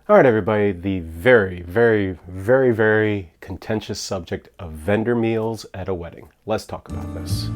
All right, everybody, the very contentious subject of vendor meals at a wedding. Let's talk about this.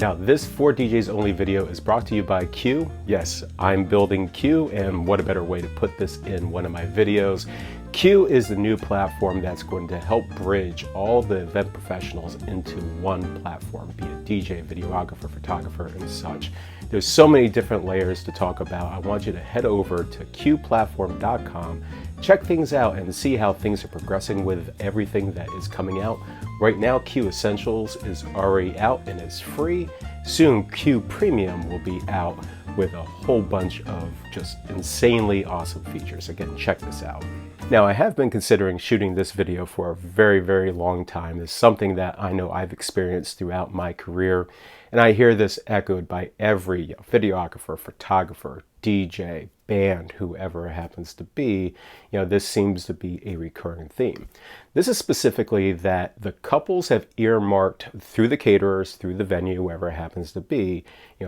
Now, this 4DJs Only video is brought to you by Q. Yes, I'm building Q, and what a better way to put this in one of my videos. Q is the new platform that's going to help bridge all the event professionals into one platform, be it DJ, videographer, photographer, and such. There's so many different layers to talk about. I want you to head over to qplatform.com, check things out, and see how things are progressing with everything that is coming out. Right now, Q Essentials is already out and is free. Soon, Q Premium will be out with a whole bunch of just insanely awesome features. Again, check this out. Now, I have been considering shooting this video for a very long time. It's something that I know I've experienced throughout my career, and I hear this echoed by every videographer, photographer, DJ, band, whoever it happens to be. This seems to be a recurring theme. This is specifically that the couples have earmarked through the caterers, through the venue, wherever it happens to be,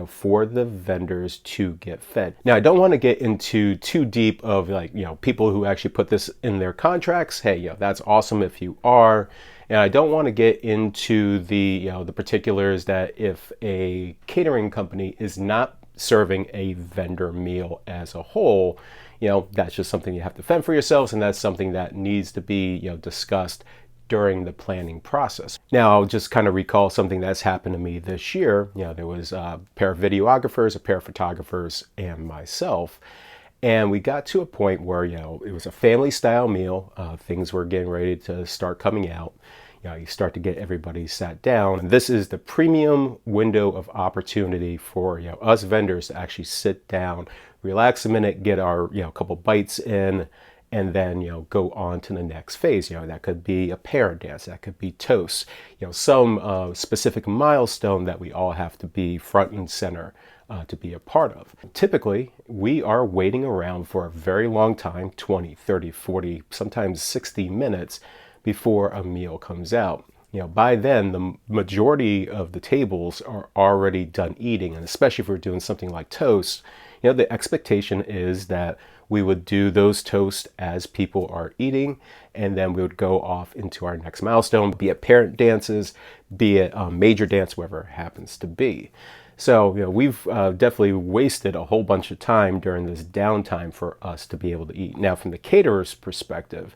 for the vendors to get fed. Now, I don't want to get into too deep of people who actually put this in their contracts. Hey, that's awesome if you are. And I don't want to get into the particulars that if a catering company is not serving a vendor meal as a whole, that's just something you have to fend for yourselves, and that's something that needs to be discussed during the planning process. Now, I'll just kind of recall something that's happened to me this year. There was a pair of videographers, a pair of photographers, and myself. And we got to a point where, it was a family style meal. Things were getting ready to start coming out. You start to get everybody sat down. And this is the premium window of opportunity for us vendors to actually sit down, relax a minute, get our couple bites in, and then go on to the next phase. That could be a pair dance, that could be toast, some specific milestone that we all have to be front and center to be a part of. Typically, we are waiting around for a very long time, 20, 30, 40, sometimes 60 minutes before a meal comes out. By then, the majority of the tables are already done eating, and especially if we're doing something like toast, the expectation is that we would do those toasts as people are eating, and then we would go off into our next milestone, be it parent dances, be it a major dance, wherever it happens to be. So, we've definitely wasted a whole bunch of time during this downtime for us to be able to eat. Now, from the caterer's perspective,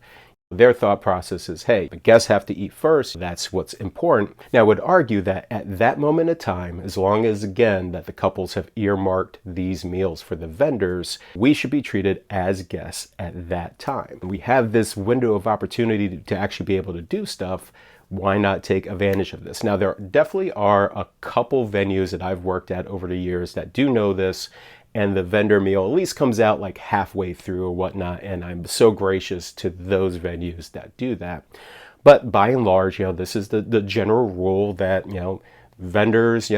their thought process is, hey, the guests have to eat first. That's what's important. Now, I would argue that at that moment of time, as long as, again, that the couples have earmarked these meals for the vendors, we should be treated as guests at that time. We have this window of opportunity to actually be able to do stuff. Why not take advantage of this? Now, there definitely are a couple venues that I've worked at over the years that do know this, and the vendor meal at least comes out like halfway through or whatnot, and I'm so gracious to those venues that do that. But by and large, this is the general rule that, vendors,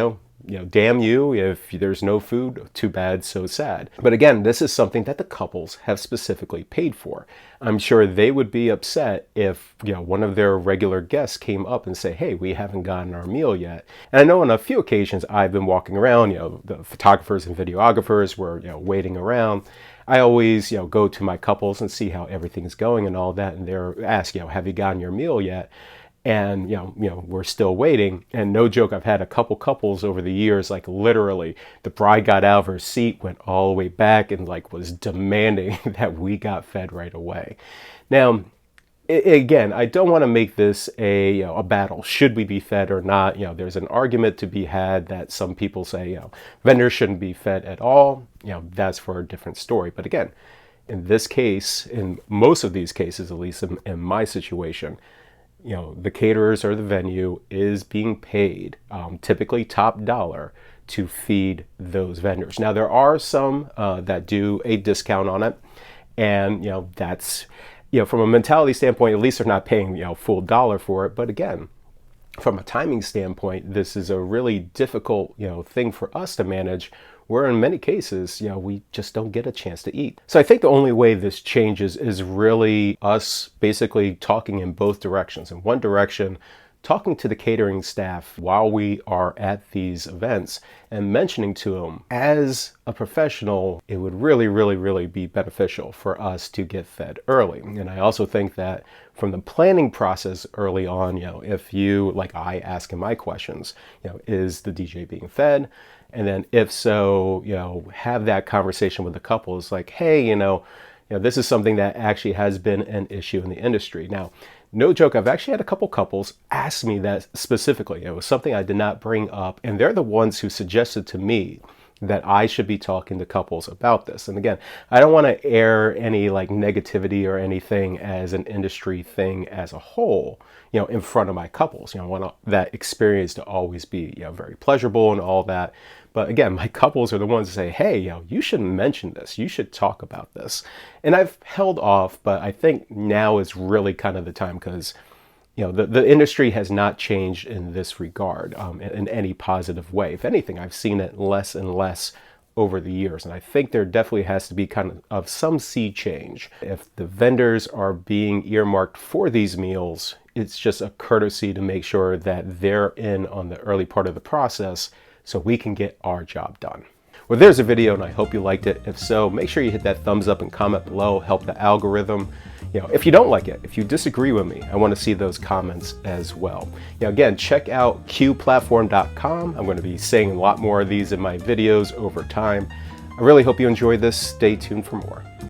damn you, if there's no food, too bad, so sad. But again, this is something that the couples have specifically paid for. I'm sure they would be upset if, one of their regular guests came up and say, hey, we haven't gotten our meal yet. And I know on a few occasions I've been walking around, the photographers and videographers were, waiting around. I always, go to my couples and see how everything's going and all that. And they're asked, have you gotten your meal yet? And, we're still waiting. And no joke, I've had a couple couples over the years, like literally the bride got out of her seat, went all the way back and was demanding that we got fed right away. Now, again, I don't want to make this a battle. Should we be fed or not? There's an argument to be had that some people say, vendors shouldn't be fed at all. That's for a different story. But again, in this case, in most of these cases, at least in my situation, the caterers or the venue is being paid, typically top dollar, to feed those vendors. Now, there are some that do a discount on it, and that's from a mentality standpoint, at least they're not paying full dollar for it. But again, from a timing standpoint, this is a really difficult thing for us to manage, where in many cases, we just don't get a chance to eat. So I think the only way this changes is really us basically talking in both directions. In one direction, talking to the catering staff while we are at these events and mentioning to them, as a professional, it would really be beneficial for us to get fed early. And I also think that from the planning process early on, if you, like I ask in my questions, is the DJ being fed? And then if so, have that conversation with the couples like, hey, this is something that actually has been an issue in the industry. Now, no joke, I've actually had a couple couples ask me that specifically. It was something I did not bring up, and they're the ones who suggested to me that I should be talking to couples about this. And again, I don't want to air any like negativity or anything as an industry thing as a whole, in front of my couples. I want that experience to always be, very pleasurable and all that. But again, my couples are the ones that say, hey, you shouldn't mention this. You should talk about this. And I've held off, but I think now is really kind of the time because, the industry has not changed in this regard in any positive way. If anything, I've seen it less and less over the years. And I think there definitely has to be kind of some sea change. If the vendors are being earmarked for these meals, it's just a courtesy to make sure that they're in on the early part of the process so we can get our job done. Well, there's a video and I hope you liked it. If so, make sure you hit that thumbs up and comment below, help the algorithm. If you don't like it, if you disagree with me, I want to see those comments as well. Again, check out qplatform.com. I'm going to be saying a lot more of these in my videos over time. I really hope you enjoyed this. Stay tuned for more.